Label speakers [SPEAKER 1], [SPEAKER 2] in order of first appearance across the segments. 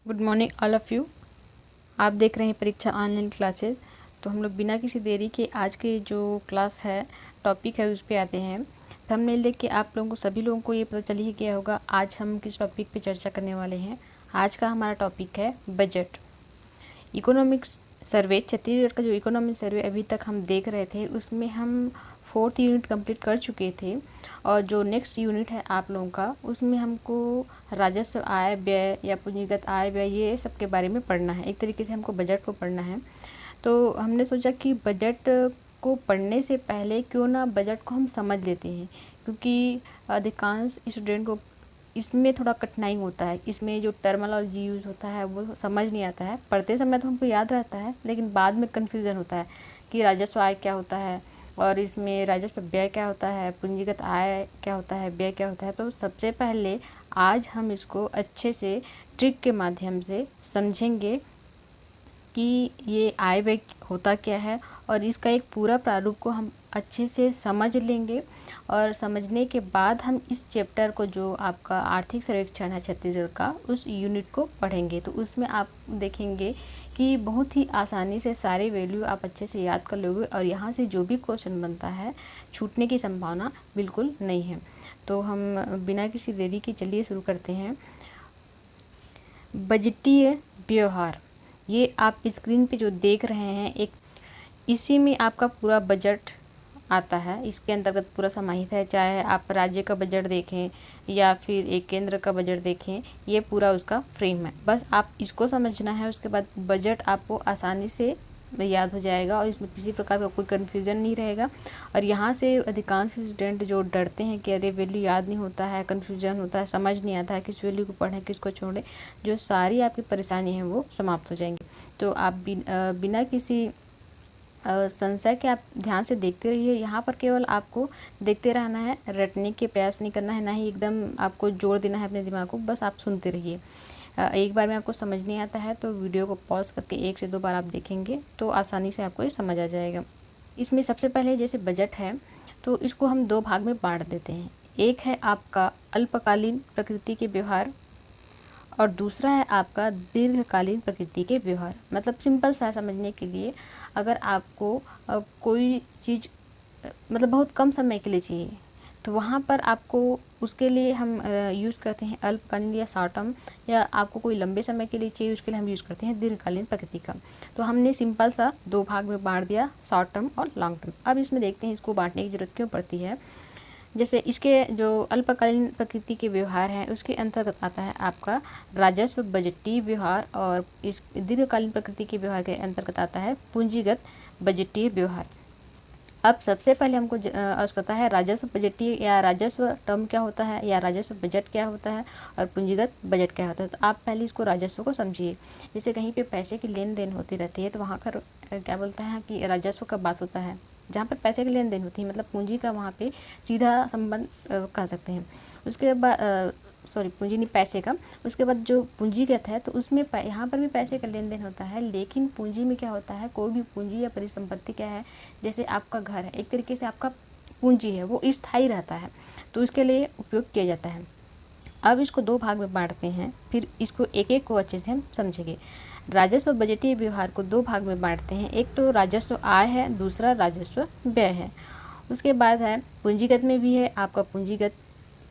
[SPEAKER 1] Good morning all of you. आप देख रहे हैं परीक्षा ऑनलाइन क्लासेस। तो हम लोग बिना किसी देरी के आज के जो क्लास है, टॉपिक है, उस पे आते हैं। थंबनेल देख के आप लोगों को, सभी लोगों को ये पता चल ही गया होगा आज हम किस टॉपिक पे चर्चा करने वाले हैं। आज का हमारा टॉपिक है बजट। इकोनॉमिक्स सर्वे, छत्तीसगढ़ का जो इकोनॉमिक सर्वे अभी तक हम देख रहे थे, उसमें हम 4th यूनिट कंप्लीट कर चुके थे। और जो नेक्स्ट यूनिट है आप लोगों का, उसमें हमको राजस्व, आय व्यय या पूंजीगत आय व्यय, ये सब के बारे में पढ़ना है। एक तरीके से हमको बजट को पढ़ना है। तो हमने सोचा कि बजट को पढ़ने से पहले क्यों ना बजट को हम समझ लेते हैं, क्योंकि अधिकांश स्टूडेंट को इसमें थोड़ा कठिनाई होता है। इसमें जो टर्मिनोलॉजी यूज़ होता है वो समझ नहीं आता है। पढ़ते समय तो हमको याद रहता है, लेकिन बाद में कन्फ्यूज़न होता है कि राजस्व आय क्या होता है और इसमें राजस्व व्यय क्या होता है, पूंजीगत आय क्या होता है, व्यय क्या होता है। तो सबसे पहले आज हम इसको अच्छे से ट्रिक के माध्यम से समझेंगे कि ये आय व्यय होता क्या है, और इसका एक पूरा प्रारूप को हम अच्छे से समझ लेंगे। और समझने के बाद हम इस चैप्टर को, जो आपका आर्थिक सर्वेक्षण है छत्तीसगढ़ का, उस यूनिट को पढ़ेंगे। तो उसमें आप देखेंगे कि बहुत ही आसानी से सारे वैल्यू आप अच्छे से याद कर लोगे, और यहाँ से जो भी क्वेश्चन बनता है छूटने की संभावना बिल्कुल नहीं है। तो हम बिना किसी देरी के चलिए शुरू करते हैं। बजटीय व्यवहार, ये आप स्क्रीन पे जो देख रहे हैं, एक इसी में आपका पूरा बजट आता है। इसके अंतर्गत पूरा समाहित है। चाहे आप राज्य का बजट देखें या फिर एक केंद्र का बजट देखें, ये पूरा उसका फ्रेम है। बस आप इसको समझना है, उसके बाद बजट आपको आसानी से याद हो जाएगा और इसमें किसी प्रकार का कोई कन्फ्यूज़न नहीं रहेगा। और यहाँ से अधिकांश स्टूडेंट जो डरते हैं कि अरे वैल्यू याद नहीं होता है, कन्फ्यूजन होता है, समझ नहीं आता है किस वैल्यू को पढ़ें किसको छोड़ें, जो सारी आपकी परेशानी है वो समाप्त हो जाएंगी। तो आप बिना किसी संशय के आप ध्यान से देखते रहिए। यहाँ पर केवल आपको देखते रहना है, रटने के प्रयास नहीं करना है, ना ही एकदम आपको जोड़ देना है अपने दिमाग को। बस आप सुनते रहिए। एक बार में आपको समझ नहीं आता है तो वीडियो को पॉज करके 1 से 2 बार आप देखेंगे तो आसानी से आपको ये समझ आ जाएगा। इसमें सबसे पहले जैसे बजट है, तो इसको हम 2 भाग में बांट देते हैं। एक है आपका अल्पकालीन प्रकृति के व्यवहार, और दूसरा है आपका दीर्घकालीन प्रकृति के व्यवहार। मतलब सिंपल सा समझने के लिए, अगर आपको कोई चीज़ मतलब बहुत कम समय के लिए चाहिए, तो वहाँ पर आपको उसके लिए हम यूज़ करते हैं अल्पकालीन या शॉर्ट टर्म, या आपको कोई लंबे समय के लिए चाहिए उसके लिए हम यूज़ करते हैं दीर्घकालीन प्रकृति का। तो हमने सिंपल सा 2 भाग में बांट दिया, शॉर्ट टर्म और लॉन्ग टर्म। अब इसमें देखते हैं इसको बांटने की ज़रूरत क्यों पड़ती है। जैसे इसके जो अल्पकालीन प्रकृति के व्यवहार हैं, उसके अंतर्गत आता है आपका राजस्व बजटीय व्यवहार, और इस दीर्घकालीन प्रकृति के व्यवहार के अंतर्गत आता है पूंजीगत बजटीय व्यवहार। अब सबसे पहले हमको आवश्यकता है राजस्व बजटीय या राजस्व टर्म क्या होता है, या राजस्व बजट क्या होता है, और पूंजीगत बजट क्या होता है। तो आप पहले इसको राजस्व को समझिए। जैसे कहीं पे पैसे की लेन देन होती रहती है, तो वहाँ पर क्या बोलते हैं कि राजस्व का बात होता है। जहाँ पर पैसे की लेन देन होती है, मतलब पूंजी का वहाँ पे सीधा संबंध कह सकते हैं। उसके बाद पूंजी नहीं, पैसे का। उसके बाद जो पूंजीगत है, तो उसमें यहाँ पर भी पैसे का लेन देन होता है, लेकिन पूंजी में क्या होता है, कोई भी पूंजी या परिसंपत्ति क्या है, जैसे आपका घर है, एक तरीके से आपका पूंजी है, वो स्थायी रहता है, तो इसके लिए उपयोग किया जाता है। अब इसको 2 भाग में बांटते हैं, फिर इसको एक एक को अच्छे से हम समझेंगे। राजस्व बजटीय व्यवहार को 2 भाग में बांटते हैं। एक तो राजस्व आय है, दूसरा राजस्व व्यय है। उसके बाद है पूंजीगत में भी है आपका पूंजीगत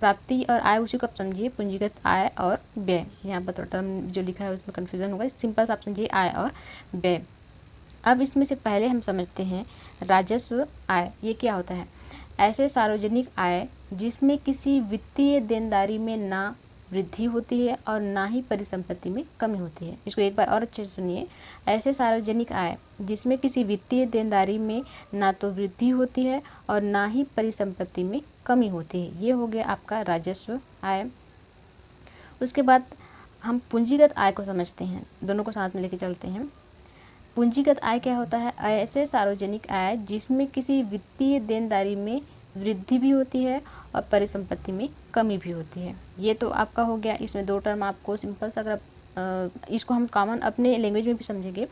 [SPEAKER 1] प्राप्ति और आय, उसी को आप समझिए पूंजीगत आय और व्यय। यहाँ पर टर्म जो लिखा है उसमें कन्फ्यूजन होगा, सिंपल से आप समझिए आय और व्यय। अब इसमें से पहले हम समझते हैं राजस्व आय, ये क्या होता है। ऐसे सार्वजनिक आय जिसमें किसी वित्तीय देनदारी में ना वृद्धि होती है और ना ही परिसंपत्ति में कमी होती है। इसको एक बार और अच्छे से सुनिए। ऐसे सार्वजनिक आय जिसमें किसी वित्तीय देनदारी में ना तो वृद्धि होती है और ना ही परिसंपत्ति में कमी होती है, ये हो गया आपका राजस्व आय। उसके बाद हम पूंजीगत आय को समझते हैं, दोनों को साथ में लेके चलते हैं। पूंजीगत आय क्या होता है, ऐसे सार्वजनिक आय जिसमें किसी वित्तीय देनदारी में वृद्धि भी होती है और परिसंपत्ति में कमी भी होती है। ये तो आपका हो गया। इसमें 2 टर्म आपको सिंपल सा, अगर इसको हम कॉमन अपने लैंग्वेज में भी समझेंगे।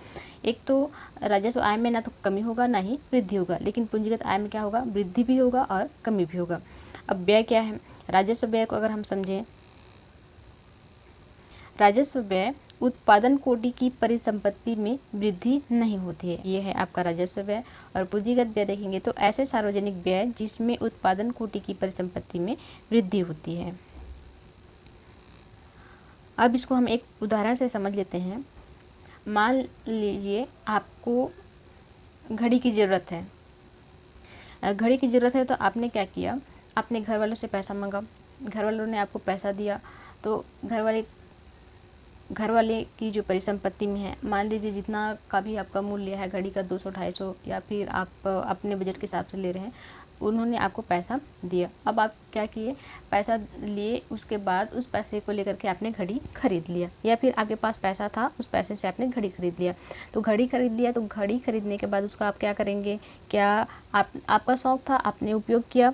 [SPEAKER 1] एक तो राजस्व आय में ना तो कमी होगा ना ही वृद्धि होगा, लेकिन पूंजीगत आय में क्या होगा, वृद्धि भी होगा और कमी भी होगा। अब व्यय क्या है, राजस्व व्यय को अगर हम समझें, राजस्व व्यय उत्पादन कोटि की परिसंपत्ति में वृद्धि नहीं होती है। ये है आपका राजस्व व्यय। और पूंजीगत व्यय देखेंगे तो ऐसे सार्वजनिक व्यय जिसमें उत्पादन कोटि की परिसंपत्ति में वृद्धि होती है। अब इसको हम एक उदाहरण से समझ लेते हैं। मान लीजिए आपको घड़ी की ज़रूरत है। घड़ी की ज़रूरत है तो आपने क्या किया, आपने घर वालों से पैसा मांगा, घर वालों ने आपको पैसा दिया। तो घर वाले की जो परिसंपत्ति में है, मान लीजिए जितना का भी आपका मूल्य है घड़ी का 200-250, या फिर आप अपने बजट के हिसाब से ले रहे हैं, उन्होंने आपको पैसा दिया। अब आप क्या किए, पैसा लिए, उसके बाद उस पैसे को लेकर के आपने घड़ी खरीद लिया, या फिर आपके पास पैसा था उस पैसे से आपने घड़ी खरीद लिया। तो घड़ी खरीद लिया, तो घड़ी खरीदने के बाद उसका आप क्या करेंगे, क्या आपका शौक था, आपने उपयोग किया।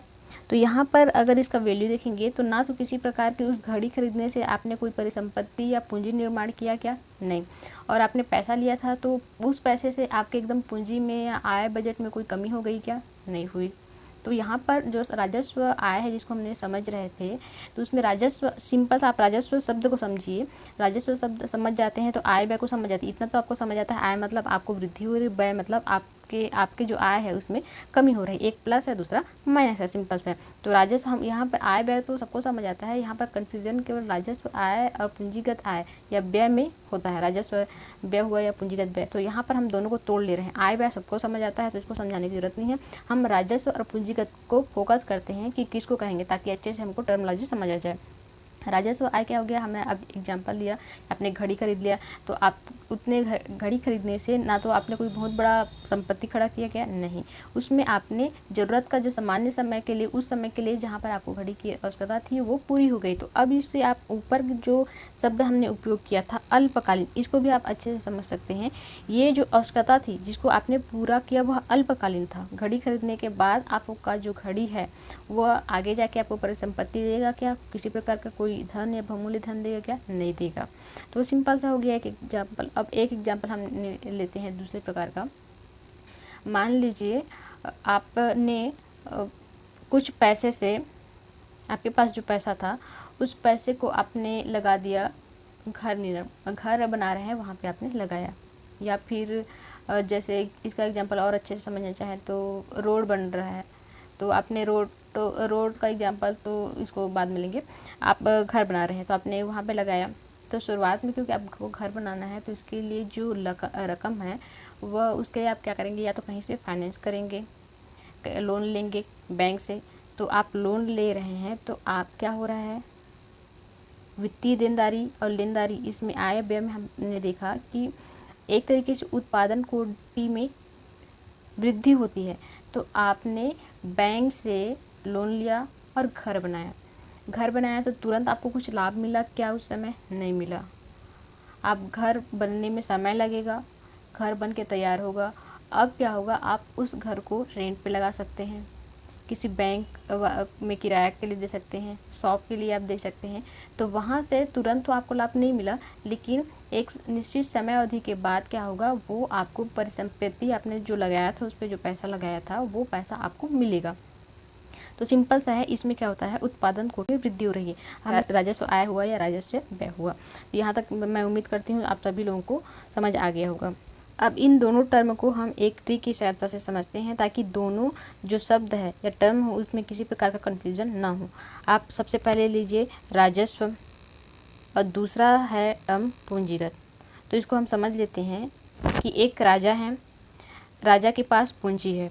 [SPEAKER 1] तो यहाँ पर अगर इसका वैल्यू देखेंगे तो ना तो किसी प्रकार की उस घड़ी खरीदने से आपने कोई परिसंपत्ति या पूंजी निर्माण किया, क्या नहीं। और आपने पैसा लिया था तो उस पैसे से आपके एकदम पूंजी में या आय बजट में कोई कमी हो गई, क्या नहीं हुई। तो यहाँ पर जो राजस्व आय है जिसको हमने समझ रहे थे, तो उसमें राजस्व, सिंपल सा आप राजस्व शब्द को समझिए। राजस्व शब्द समझ जाते हैं तो आय व्यय को समझ जाती है। इतना तो आपको समझ आता है, आय मतलब आपको वृद्धि हो रही, व्यय मतलब आपके जो आय है उसमें कमी हो रही। एक प्लस है, दूसरा माइनस है, सिंपल से। तो राजस्व हम यहाँ पर आय व्यय तो सबको समझ आता है। यहाँ पर कन्फ्यूजन केवल राजस्व आय और पूंजीगत आय या व्यय में होता है। राजस्व व्यय हुआ या पूंजीगत व्यय, तो यहाँ पर हम दोनों को तोड़ ले रहे हैं। आय व्यय सबको समझ आता है तो इसको समझाने की जरूरत नहीं है। हम राजस्व और पूंजीगत को फोकस करते हैं कि किसको कहेंगे, ताकि अच्छे से हमको टर्मिनोलॉजी समझ आ जाए। राजस्व आय क्या हो गया, हमने अब एग्जांपल दिया, आपने घड़ी खरीद लिया। तो आप उतने घड़ी खरीदने से ना तो आपने कोई बहुत बड़ा संपत्ति खड़ा किया, क्या नहीं, उसमें आपने ज़रूरत का जो सामान्य समय के लिए, उस समय के लिए जहाँ पर आपको घड़ी की आवश्यकता थी वो पूरी हो गई। तो अब इससे आप ऊपर जो शब्द हमने उपयोग किया था अल्पकालीन, इसको भी आप अच्छे से समझ सकते हैं। ये जो आवश्यकता थी जिसको आपने पूरा किया वह अल्पकालीन था। घड़ी खरीदने के बाद आपका जो घड़ी है वह आगे जाके आपको परिसंपत्ति देगा, क्या किसी प्रकार का कोई धन या बहुमूल्य धन देगा, क्या नहीं देगा। तो सिंपल सा हो गया एक एग्जाम्पल। अब एक एग्जाम्पल हम लेते हैं दूसरे प्रकार का। मान लीजिए आपने कुछ पैसे से, आपके पास जो पैसा था उस पैसे को आपने लगा दिया, घर बना रहे हैं वहाँ पे आपने लगाया। या फिर जैसे इसका एग्जाम्पल और अच्छे से समझना चाहें तो रोड बन रहा है, तो आपने रोड का एग्जाम्पल तो इसको बाद में लेंगे। आप घर बना रहे हैं तो आपने वहाँ पे लगाया। तो शुरुआत में क्योंकि आपको घर बनाना है तो इसके लिए जो रकम है वह, उसके लिए आप क्या करेंगे, या तो कहीं से फाइनेंस करेंगे, लोन लेंगे बैंक से। तो आप लोन ले रहे हैं तो आप क्या हो रहा है, वित्तीय देनदारी और लेनदारी, इसमें आय व्यय में हमने देखा कि एक तरीके से उत्पादन कोटि में वृद्धि होती है। तो आपने बैंक से लोन लिया और घर बनाया तो तुरंत आपको कुछ लाभ मिला, क्या उस समय नहीं मिला। आप घर बनने में समय लगेगा, घर बन के तैयार होगा। अब क्या होगा, आप उस घर को रेंट पे लगा सकते हैं, किसी बैंक में किराया के लिए दे सकते हैं, शॉप के लिए आप दे सकते हैं। तो वहाँ से तुरंत तो आपको लाभ नहीं मिला, लेकिन एक निश्चित समय अवधि के बाद क्या होगा, वो आपको परिसंपत्ति आपने जो लगाया था, उस पर जो पैसा लगाया था वो पैसा आपको मिलेगा। तो सिंपल सा है, इसमें क्या होता है, उत्पादन कोटि में वृद्धि हो रही है। हम राजस्व आय हुआ या राजस्व व्यय हुआ। यहाँ तक मैं उम्मीद करती हूँ आप सभी लोगों को समझ आ गया होगा। अब इन दोनों टर्म को हम एक ट्री की सहायता से समझते हैं, ताकि दोनों जो शब्द है या टर्म हो उसमें किसी प्रकार का कन्फ्यूजन ना हो। आप सबसे पहले लीजिए राजस्व और दूसरा है टर्म पूंजीगत। तो इसको हम समझ लेते हैं कि एक राजा है, राजा के पास पूंजी है।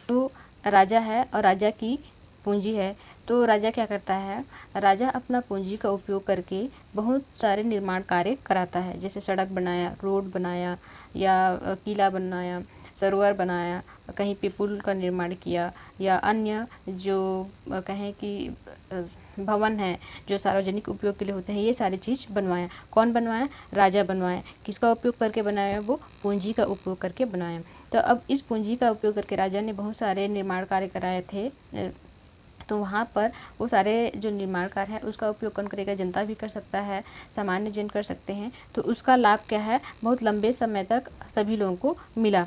[SPEAKER 1] तो राजा है और राजा की पूंजी है, तो राजा क्या करता है, राजा अपना पूंजी का उपयोग करके बहुत सारे निर्माण कार्य कराता है। जैसे सड़क बनाया, रोड बनाया, या किला बनाया, सरोवर बनाया, कहीं पे पुल का निर्माण किया, या अन्य जो कहें कि भवन है जो सार्वजनिक उपयोग के लिए होते हैं, ये सारी चीज़ बनवाया। कौन बनवाया, राजा बनवाया। किसका उपयोग करके बनाया, वो पूंजी का उपयोग करके बनाया। तो अब इस पूंजी का उपयोग करके राजा ने बहुत सारे निर्माण कार्य कराए थे। तो वहाँ पर वो सारे जो निर्माण कार्य है उसका उपयोग कौन करेगा, जनता भी कर सकता है, सामान्य जन कर सकते हैं। तो उसका लाभ क्या है, बहुत लंबे समय तक सभी लोगों को मिला।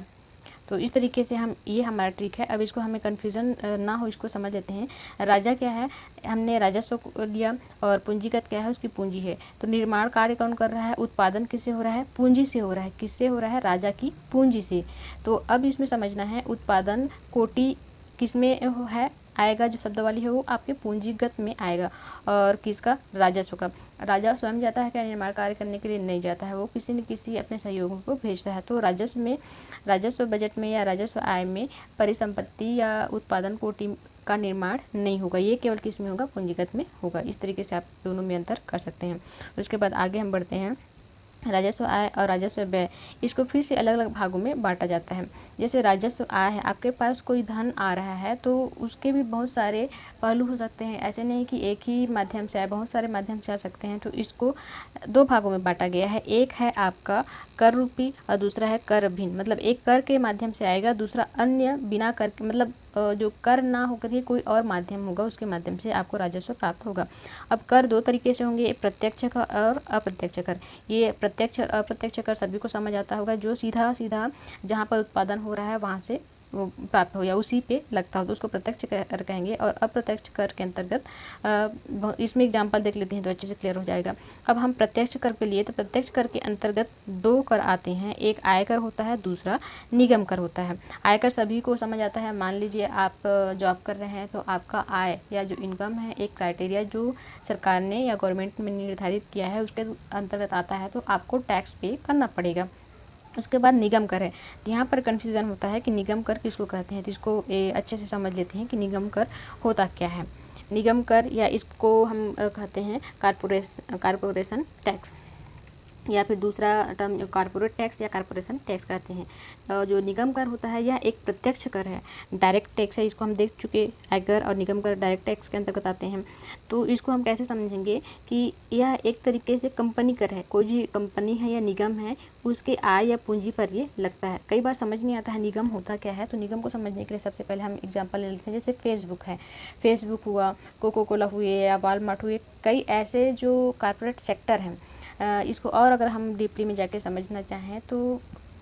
[SPEAKER 1] तो इस तरीके से हम, ये हमारा ट्रिक है। अब इसको हमें कन्फ्यूज़न ना हो, इसको समझ लेते हैं। राजा क्या है, हमने राजस्व को लिया, और पूंजीगत क्या है, उसकी पूंजी है। तो निर्माण कार्य कौन कर रहा है, उत्पादन किससे हो रहा है, पूंजी से हो रहा है। किससे हो रहा है, राजा की पूंजी से। तो अब इसमें समझना है, उत्पादन कोटि किसमें है, आएगा, जो शब्दावली है वो आपके पूंजीगत में आएगा। और किसका, राजस्व का। राजा स्वयं जाता है क्या निर्माण कार्य करने के लिए, नहीं जाता है, वो किसी न किसी अपने सहयोगियों को भेजता है। तो राजस्व में, राजस्व बजट में या राजस्व आय में परिसंपत्ति या उत्पादन कोटि का निर्माण नहीं होगा, ये केवल किस में होगा, पूंजीगत में होगा। इस तरीके से आप दोनों में अंतर कर सकते हैं। उसके बाद आगे हम बढ़ते हैं। राजस्व आय और राजस्व व्यय, इसको फिर से अलग अलग भागों में बांटा जाता है। जैसे राजस्व आय है, आपके पास कोई धन आ रहा है तो उसके भी बहुत सारे पहलू हो सकते हैं। ऐसे नहीं कि एक ही माध्यम से आए, बहुत सारे माध्यम से आ सकते हैं। तो इसको दो भागों में बांटा गया है। एक है आपका कर रूपी और दूसरा है कर भिन्न। मतलब एक कर के माध्यम से आएगा, दूसरा अन्य बिना कर के, मतलब जो कर ना होकर के कोई और माध्यम होगा, उसके माध्यम से आपको राजस्व प्राप्त होगा। अब कर दो तरीके से होंगे, प्रत्यक्ष कर और अप्रत्यक्ष कर। ये प्रत्यक्ष और अप्रत्यक्ष कर सभी को समझ आता होगा, जो सीधा सीधा जहाँ पर उत्पादन हो रहा है वहाँ से वो प्राप्त हो या उसी पे लगता हो, तो उसको प्रत्यक्ष कर कहेंगे। और अप्रत्यक्ष कर के अंतर्गत इसमें एग्जांपल देख लेते हैं तो अच्छे से क्लियर हो जाएगा। अब हम प्रत्यक्ष कर पे लिए, तो प्रत्यक्ष कर के अंतर्गत दो कर आते हैं, एक आयकर होता है, दूसरा निगम कर होता है। आयकर सभी को समझ आता है। मान लीजिए आप जॉब कर रहे हैं, तो आपका आय या जो इनकम है, एक क्राइटेरिया जो सरकार ने या गवर्नमेंट में निर्धारित किया है उसके अंतर्गत आता है, तो आपको टैक्स पे करना पड़ेगा। उसके बाद निगम कर है। तो यहाँ पर कन्फ्यूज़न होता है कि निगम कर किसको कहते हैं, तो इसको अच्छे से समझ लेते हैं कि निगम कर होता क्या है। निगम कर, या इसको हम कहते हैं कारपोरेशन टैक्स, या फिर दूसरा टर्म कॉर्पोरेट टैक्स या कॉर्पोरेशन टैक्स कहते हैं। जो निगम कर होता है यह एक प्रत्यक्ष कर है, डायरेक्ट टैक्स है। इसको हम देख चुके, आयकर और निगम कर डायरेक्ट टैक्स के अंतर्गत आते हैं। तो इसको हम कैसे समझेंगे कि यह एक तरीके से कंपनी कर है। कोई भी कंपनी है या निगम है, उसके आय या पूंजी पर ये लगता है। कई बार समझ नहीं आता है निगम होता क्या है, तो निगम को समझने के लिए सबसे पहले हम एग्जाम्पल ले लेते हैं। जैसे फेसबुक है, फेसबुक हुआ, कोको कोला हुए या वालमार्ट हुए, कई ऐसे जो कॉर्पोरेट सेक्टर हैं। इसको और अगर हम डीपली में जाके समझना चाहें तो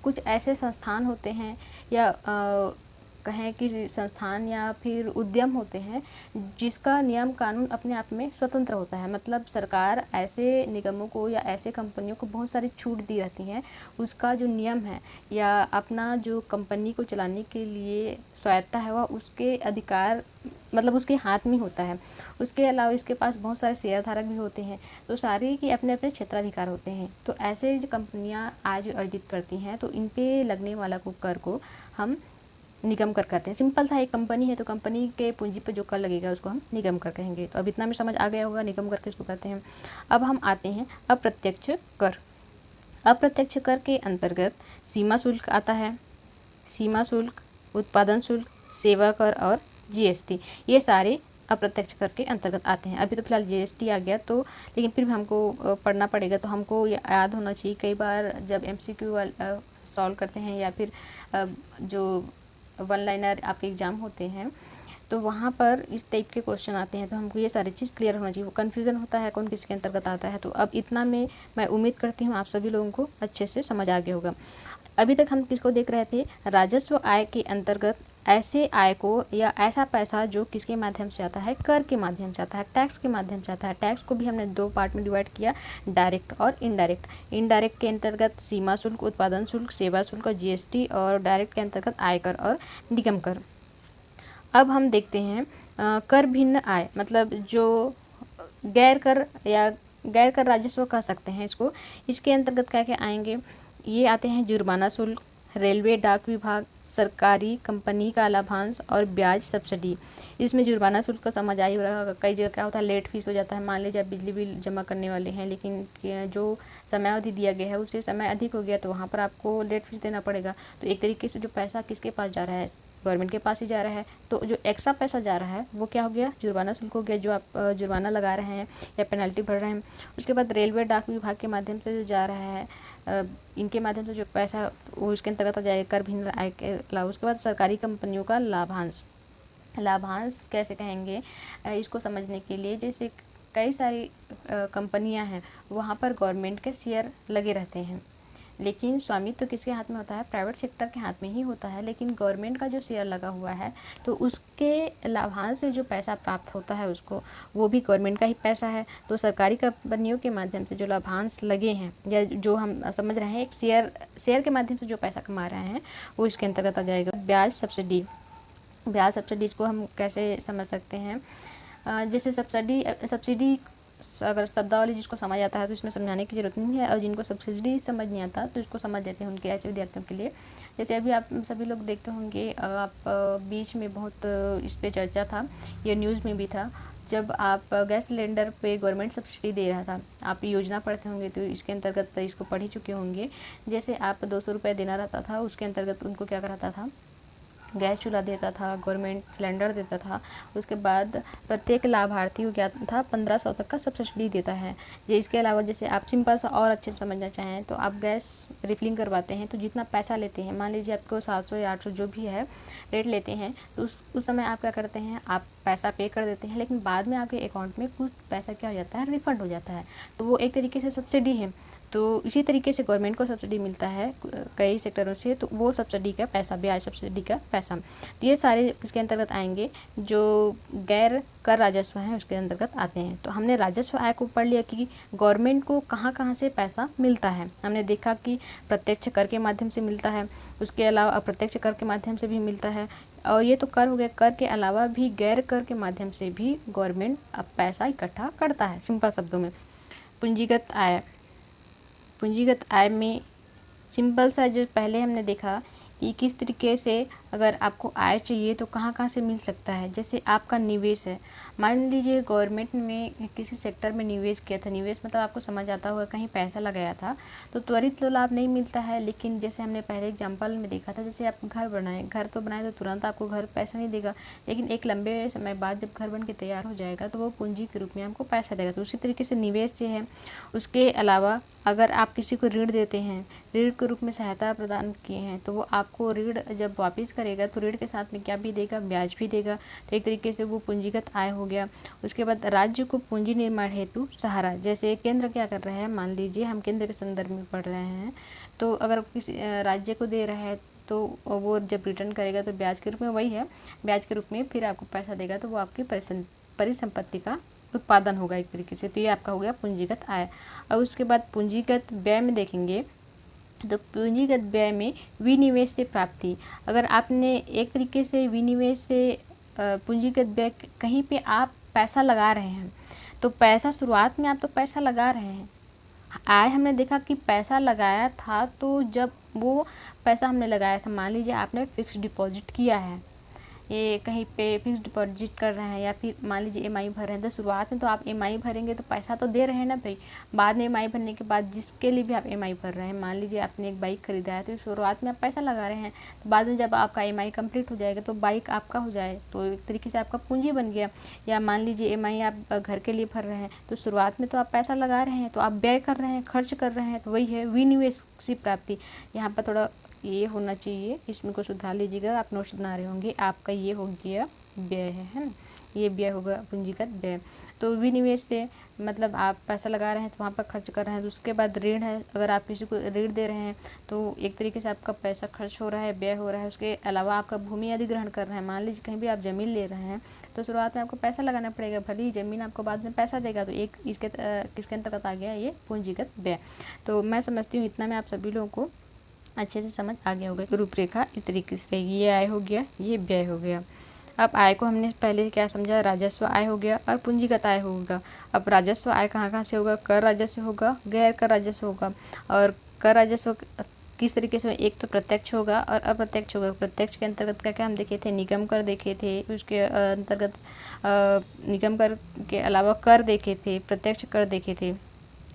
[SPEAKER 1] कुछ ऐसे संस्थान होते हैं या कहें कि संस्थान या फिर उद्यम होते हैं जिसका नियम कानून अपने आप में स्वतंत्र होता है। मतलब सरकार ऐसे निगमों को या ऐसे कंपनियों को बहुत सारी छूट दी रहती हैं। उसका जो नियम है या अपना जो कंपनी को चलाने के लिए स्वायत्ता है, वह उसके अधिकार, मतलब उसके हाथ में होता है। उसके अलावा इसके पास बहुत सारे शेयर धारक भी होते हैं, तो सारे के अपने अपने क्षेत्राधिकार होते हैं। तो ऐसे जो कंपनियां आज अर्जित करती हैं, तो इन पे लगने वाला को कर को हम निगम कर कहते हैं। सिंपल सा, एक कंपनी है तो कंपनी के पूंजी पर जो कर लगेगा उसको हम निगम कर कहेंगे। तो अब इतना में समझ आ गया होगा निगम कर किसको कहते हैं। अब हम आते हैं अप्रत्यक्ष कर। अप्रत्यक्ष कर के अंतर्गत सीमा शुल्क आता है, सीमा शुल्क, उत्पादन शुल्क, सेवा कर और जीएसटी, ये सारे अप्रत्यक्ष कर के अंतर्गत आते हैं। अभी तो फिलहाल जीएसटी आ गया, तो लेकिन फिर भी हमको पढ़ना पड़ेगा, तो हमको याद होना चाहिए। कई बार जब एमसीक्यू सॉल्व करते हैं या फिर जो वन लाइनर आपके एग्ज़ाम होते हैं, तो वहाँ पर इस टाइप के क्वेश्चन आते हैं, तो हमको ये सारी चीज़ क्लियर होना चाहिए। वो कन्फ्यूज़न होता है कौन किसके अंतर्गत आता है। तो अब इतना में मैं उम्मीद करती हूँ आप सभी लोगों को अच्छे से समझ आ गया होगा। अभी तक हम किसको देख रहे थे, राजस्व आय के अंतर्गत ऐसे आय को या ऐसा पैसा जो किसके माध्यम से आता है, कर के माध्यम से आता है, टैक्स के माध्यम से आता है। टैक्स को भी हमने दो पार्ट में डिवाइड किया, डायरेक्ट और इनडायरेक्ट। इनडायरेक्ट के अंतर्गत सीमा शुल्क, उत्पादन शुल्क, सेवा शुल्क और जीएसटी, और डायरेक्ट के अंतर्गत आयकर और निगम कर। अब हम देखते हैं कर भिन्न आय, मतलब जो गैर कर या गैर कर राजस्व कह सकते हैं इसको। इसके अंतर्गत क्या क्या आएंगे, ये आते हैं जुर्माना शुल्क, रेलवे डाक विभाग, सरकारी कंपनी का लाभांश और ब्याज सब्सिडी। इसमें जुर्माना शुल्क का समझ आई रहा होगा। कई जगह क्या होता है, लेट फीस हो जाता है। मान लीजिए आप बिजली बिल जमा करने वाले हैं, लेकिन जो समय अवधि दिया गया है उससे समय अधिक हो गया, तो वहाँ पर आपको लेट फीस देना पड़ेगा। तो एक तरीके से जो पैसा किसके पास जा रहा है, गवर्नमेंट के पास ही जा रहा है। तो जो एक्स्ट्रा पैसा जा रहा है वो क्या हो गया, जुर्माना शुल्क हो गया, जो आप जुर्माना लगा रहे हैं या पेनल्टी भर रहे हैं। उसके बाद रेलवे डाक विभाग के माध्यम से जो जा रहा है, इनके माध्यम से जो पैसा वो इसके अंतर्गत आ जाएगा, कर भिन्न आय के अलावा। उसके बाद सरकारी कंपनियों का लाभांश। लाभांश कैसे कहेंगे इसको समझने के लिए, जैसे कई सारी कंपनियां हैं, वहाँ पर गवर्नमेंट के शेयर लगे रहते हैं। लेकिन स्वामित्व तो किसके हाथ में होता है? प्राइवेट सेक्टर के हाथ में ही होता है। लेकिन गवर्नमेंट का जो शेयर लगा हुआ है तो उसके लाभांश से जो पैसा प्राप्त होता है उसको, वो भी गवर्नमेंट का ही पैसा है। तो सरकारी कंपनियों के माध्यम से जो लाभांश लगे हैं या जो हम समझ रहे हैं एक शेयर के माध्यम से जो पैसा कमा रहे हैं वो इसके अंतर्गत आ जाएगा। ब्याज सब्सिडीज को हम कैसे समझ सकते हैं? जैसे सब्सिडी अगर शब्दावली जिसको समझ आता है तो इसमें समझाने की ज़रूरत नहीं है, और जिनको सब्सिडी समझ नहीं आता तो इसको समझ देते हैं उनके ऐसे विद्यार्थियों के लिए। जैसे अभी आप सभी लोग देखते होंगे, आप बीच में बहुत इस पे चर्चा था, ये न्यूज़ में भी था, जब आप गैस सिलेंडर पे गवर्नमेंट सब्सिडी दे रहा था। आप योजना पढ़ते होंगे तो इसके अंतर्गत इसको पढ़ ही चुके होंगे। जैसे आप 200 रुपये देना रहता था, उसके अंतर्गत उनको क्या कराता था, गैस चूल्हा देता था, गवर्नमेंट सिलेंडर देता था। उसके बाद प्रत्येक लाभार्थी को क्या था, 1500 तक का सब्सिडी देता है। इसके अलावा जैसे आप सिंपल सा और अच्छे से समझना चाहें तो आप गैस रिफिलिंग करवाते हैं तो जितना पैसा लेते हैं, मान लीजिए आपको 700 या 800 जो भी है रेट लेते हैं, तो उस समय आप क्या करते हैं, आप पैसा पे कर देते हैं, लेकिन बाद में आपके अकाउंट में कुछ पैसा क्या हो जाता है, रिफ़ंड हो जाता है। तो वो एक तरीके से सब्सिडी है। तो इसी तरीके से गवर्नमेंट को सब्सिडी मिलता है कई सेक्टरों से, तो वो सब्सिडी का पैसा, ब्याज सब्सिडी का पैसा, तो ये सारे इसके अंतर्गत आएंगे। जो गैर कर राजस्व हैं उसके अंतर्गत आते हैं। तो हमने राजस्व आय को पढ़ लिया कि गवर्नमेंट को कहाँ कहाँ से पैसा मिलता है। हमने देखा कि प्रत्यक्ष कर के माध्यम से मिलता है, उसके अलावा अप्रत्यक्ष कर के माध्यम से भी मिलता है, और ये तो कर हो गया। कर के अलावा भी गैर कर के माध्यम से भी गवर्नमेंट अब पैसा इकट्ठा करता है। सिंपल शब्दों में पूंजीगत आय में सिंपल सा जो पहले हमने देखा कि किस तरीके से अगर आपको आय चाहिए तो कहाँ कहाँ से मिल सकता है। जैसे आपका निवेश है, मान लीजिए गवर्नमेंट में किसी सेक्टर में निवेश किया था, निवेश मतलब आपको समझ आता होगा, कहीं पैसा लगाया था तो त्वरित तो लाभ नहीं मिलता है। लेकिन जैसे हमने पहले एग्जांपल में देखा था, जैसे आप घर तो बनाए तो तुरंत आपको घर पैसा नहीं देगा, लेकिन एक लंबे समय बाद जब घर बन के तैयार हो जाएगा तो वो पूंजी के रूप में हमको पैसा देगा। तो उसी तरीके से निवेश से है। उसके अलावा अगर आप किसी को ऋण देते हैं, ऋण के रूप में सहायता प्रदान किए हैं, तो वो आपको ऋण जब वापस करेगा तो ऋण के साथ में क्या भी देगा, ब्याज भी देगा। तो एक तरीके से वो पूंजीगत आय हो गया। उसके बाद राज्य को पूंजी निर्माण हेतु सहारा, जैसे केंद्र क्या कर रहा है, मान लीजिए हम केंद्र के संदर्भ में पढ़ रहे हैं, तो अगर किसी राज्य को दे रहा है तो वो जब रिटर्न करेगा तो ब्याज के रूप में, वही है ब्याज के रूप में फिर आपको पैसा देगा, तो वो आपकी परिसंपत्ति का उत्पादन होगा एक तरीके से। तो ये आपका हो गया पूंजीगत आय। और उसके बाद पूंजीगत व्यय में देखेंगे तो पूंजीगत व्यय में विनिवेश से प्राप्ति, अगर आपने एक तरीके से विनिवेश से पूंजीगत व्यय, कहीं पे आप पैसा लगा रहे हैं तो पैसा शुरुआत में आप तो पैसा लगा रहे हैं, आय हमने देखा कि पैसा लगाया था, तो जब वो पैसा हमने लगाया था, मान लीजिए आपने फिक्स डिपॉजिट किया है, ये कहीं पे फिक्स डिपॉजिट कर रहे हैं या फिर मान लीजिए EMI भर रहे हैं, तो शुरुआत में तो आप EMI भरेंगे तो पैसा तो दे रहे हैं ना भाई। बाद में EMI भरने के बाद जिसके लिए भी आप EMI भर रहे हैं, मान लीजिए आपने एक बाइक खरीदा है तो शुरुआत में आप पैसा लगा रहे हैं, तो बाद में जब आपका EMI कंप्लीट हो जाएगा तो बाइक आपका हो जाए, तो एक तरीके से आपका पूंजी बन गया। या मान लीजिए EMI आप घर के लिए भर रहे हैं, तो शुरुआत में तो आप पैसा लगा रहे हैं, तो आप व्यय कर रहे हैं, खर्च कर रहे हैं, तो वही है विनिवेश की प्राप्ति। यहाँ पर थोड़ा ये होना चाहिए, इसमें को सुधार लीजिएगा, आप नोट्स बना रहे होंगे। आपका ये हो गया व्यय है ना, ये व्यय होगा पूंजीगत व्यय। तो विनिवेश से मतलब आप पैसा लगा रहे हैं तो वहाँ पर खर्च कर रहे हैं। तो उसके बाद ऋण है, अगर आप किसी को ऋण दे रहे हैं तो एक तरीके से आपका पैसा खर्च हो रहा है, व्यय हो रहा है। उसके अलावा आपका भूमि अधिग्रहण कर रहे हैं, मान लीजिए कहीं भी आप ज़मीन ले रहे हैं तो शुरुआत में आपको पैसा लगाना पड़ेगा, भले ही ज़मीन आपको बाद में पैसा देगा। तो एक इसके किसके अंतर्गत आ गया, ये पूंजीगत व्यय। तो मैं समझती हूँ इतना में आप सभी लोगों को अच्छे से समझ आ गया होगा। रूपरेखा इस तरीके से रहेगी, ये आय हो गया, ये व्यय हो गया। अब आय को हमने पहले क्या समझा, राजस्व आय हो गया और पूंजीगत आय होगा। अब राजस्व आय कहाँ कहाँ से होगा, कर राजस्व होगा, गैर कर राजस्व होगा। और कर राजस्व किस तरीके से, एक तो प्रत्यक्ष होगा और अप्रत्यक्ष होगा। प्रत्यक्ष के अंतर्गत क्या क्या हम देखे थे, निगम कर देखे थे, उसके अंतर्गत निगम कर के अलावा कर देखे थे, प्रत्यक्ष कर देखे थे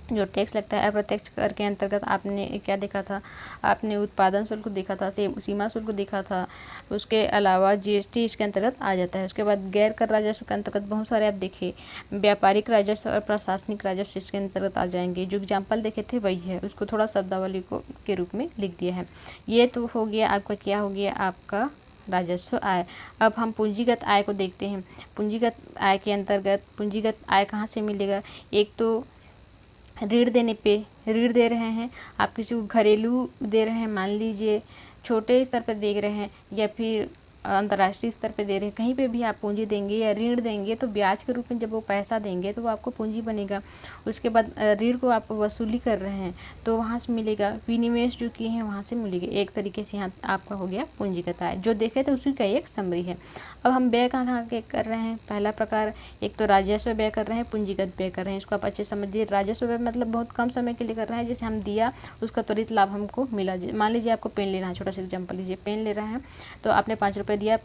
[SPEAKER 1] जो टैक्स लगता है। अप्रत्यक्ष कर के अंतर्गत आपने क्या देखा था, आपने उत्पादन शुल्क देखा था, सीमा शुल्क देखा था, उसके अलावा GST इसके अंतर्गत आ जाता है। उसके बाद गैर कर राजस्व के अंतर्गत बहुत सारे आप देखे, व्यापारिक राजस्व और प्रशासनिक राजस्व इसके अंतर्गत आ जाएंगे। जो एग्जाम्पल देखे थे वही है, उसको थोड़ा शब्दावली को के रूप में लिख दिया है। ये तो हो गया आपका, क्या हो गया आपका राजस्व आय। अब हम पूंजीगत आय को देखते हैं। पूंजीगत आय के अंतर्गत पूंजीगत आय कहाँ से मिलेगा, एक तो ऋण दे रहे हैं, आप किसी को घरेलू दे रहे हैं, मान लीजिए छोटे स्तर पर दे रहे हैं या फिर अंतर्राष्ट्रीय स्तर पे दे रहे हैं, कहीं पे भी आप पूंजी देंगे या ऋण देंगे तो ब्याज के रूप में जब वो पैसा देंगे तो वो आपको पूंजी बनेगा। उसके बाद ऋण को आप वसूली कर रहे हैं तो वहाँ से मिलेगा, विनिवेश जो किए हैं वहाँ से मिलेगा। एक तरीके से यहाँ आपका हो गया पूंजीगत आय, जो देखे थे उसी का एक समरी है। अब हम व्यय कहाँ के कर रहे हैं। पहला प्रकार, एक तो राजस्व व्यय कर रहे हैं, पूंजीगत व्यय कर रहे हैं। इसको आप अच्छे समझिए। राजस्व व्यय मतलब बहुत कम समय के लिए कर रहे हैं, जैसे हम दिया उसका त्वरित लाभ हमको मिला। मान लीजिए आपको पेन लेना है, छोटा सा एग्जाम्पल लीजिए, पेन ले रहे हैं तो आपने 5 रुपये दिया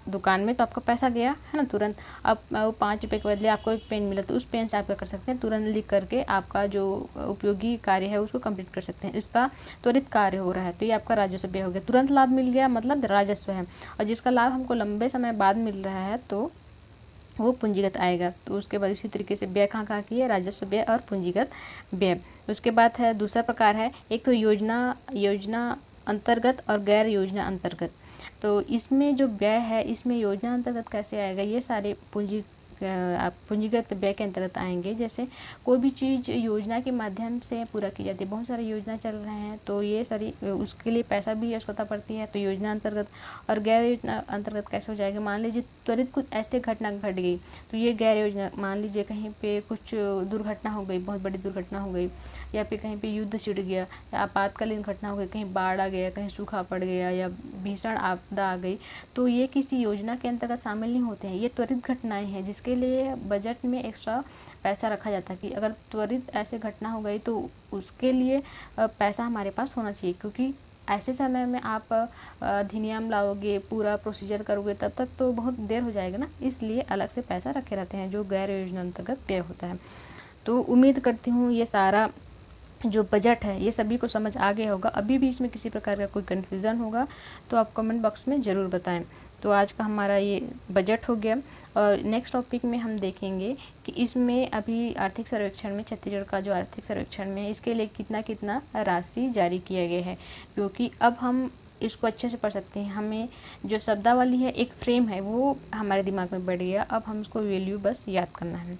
[SPEAKER 1] दुकान में तो आपका पैसा गया है ना तुरंत। अब वो 5 रुपये के बदले आपको एक पेन मिला तो उस पेन से आप क्या कर सकते हैं, तुरंत लिख करके आपका जो उपयोगी कार्य है उसको कंप्लीट कर सकते हैं। इसका त्वरित कार्य हो रहा है तो ये आपका राजस्व व्यय हो गया। तुरंत लाभ मिल गया मतलब राजस्व है, और जिसका लाभ हमको लंबे समय बाद मिल रहा है तो वो पूंजीगत आएगा। तो उसके बाद इसी तरीके से व्यय कहाँ किए, राजस्व व्यय और पूंजीगत व्यय। उसके बाद है दूसरा प्रकार है, एक तो योजना अंतर्गत और गैर योजना अंतर्गत। तो इसमें जो व्यय है इसमें योजना अंतर्गत कैसे आएगा, ये सारे पूंजीगत व्यय के अंतर्गत आएंगे। जैसे कोई भी चीज़ योजना के माध्यम से पूरा की जाती है, बहुत सारी योजना चल रहे हैं तो ये सारी उसके लिए पैसा भी आवश्यकता पड़ती है, तो योजना अंतर्गत। और गैर योजना अंतर्गत कैसे हो जाएगा, मान लीजिए त्वरित कुछ ऐसे घटना घट गई तो ये गैर योजना। मान लीजिए कहीं पे कुछ दुर्घटना हो गई, बहुत बड़ी दुर्घटना हो गई, या फिर कहीं पे युद्ध छिड़ गया, या आपातकालीन घटना हो गई, कहीं बाढ़ आ गया, कहीं सूखा पड़ गया या भीषण आपदा आ गई, तो ये किसी योजना के अंतर्गत शामिल नहीं होते हैं। ये त्वरित घटनाएं हैं जिसके लिए बजट में एक्स्ट्रा पैसा रखा जाता है कि अगर त्वरित ऐसे घटना हो गई तो उसके लिए पैसा हमारे पास होना चाहिए, क्योंकि ऐसे समय में आप अधिनियम लाओगे, पूरा प्रोसीजर करोगे, तब तक तो बहुत देर हो जाएगा ना, इसलिए अलग से पैसा रखे रहते हैं जो गैर योजना अंतर्गत व्यय होता है। तो उम्मीद करती हूँ ये सारा जो बजट है ये सभी को समझ आ गया होगा। अभी भी इसमें किसी प्रकार का कोई कन्फ्यूज़न होगा तो आप कमेंट बॉक्स में ज़रूर बताएं। तो आज का हमारा ये बजट हो गया, और नेक्स्ट टॉपिक में हम देखेंगे कि इसमें अभी आर्थिक सर्वेक्षण में, छत्तीसगढ़ का जो आर्थिक सर्वेक्षण में, इसके लिए कितना कितना राशि जारी किया गया है, क्योंकि अब हम इसको अच्छे से पढ़ सकते हैं। हमें जो शब्दावली है, एक फ्रेम है, वो हमारे दिमाग में बैठ गया। अब हम उसको वैल्यू बस याद करना है।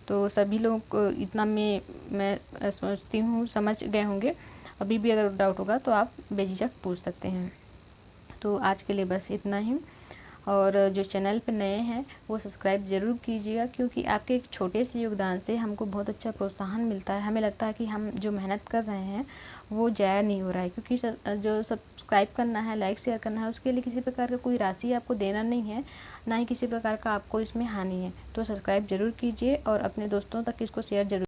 [SPEAKER 1] तो सभी लोग को इतना मैं सोचती हूँ समझ गए होंगे। अभी भी अगर डाउट होगा तो आप बेझिझक पूछ सकते हैं। तो आज के लिए बस इतना ही, और जो चैनल पर नए हैं वो सब्सक्राइब ज़रूर कीजिएगा, क्योंकि आपके एक छोटे से योगदान से हमको बहुत अच्छा प्रोत्साहन मिलता है। हमें लगता है कि हम जो मेहनत कर रहे हैं वो ज़ाया नहीं हो रहा है, क्योंकि जो सब्सक्राइब करना है, लाइक शेयर करना है, उसके लिए किसी प्रकार का कोई राशि आपको देना नहीं है, ना ही किसी प्रकार का आपको इसमें हानि है। तो सब्सक्राइब ज़रूर कीजिए और अपने दोस्तों तक इसको शेयर ज़रूर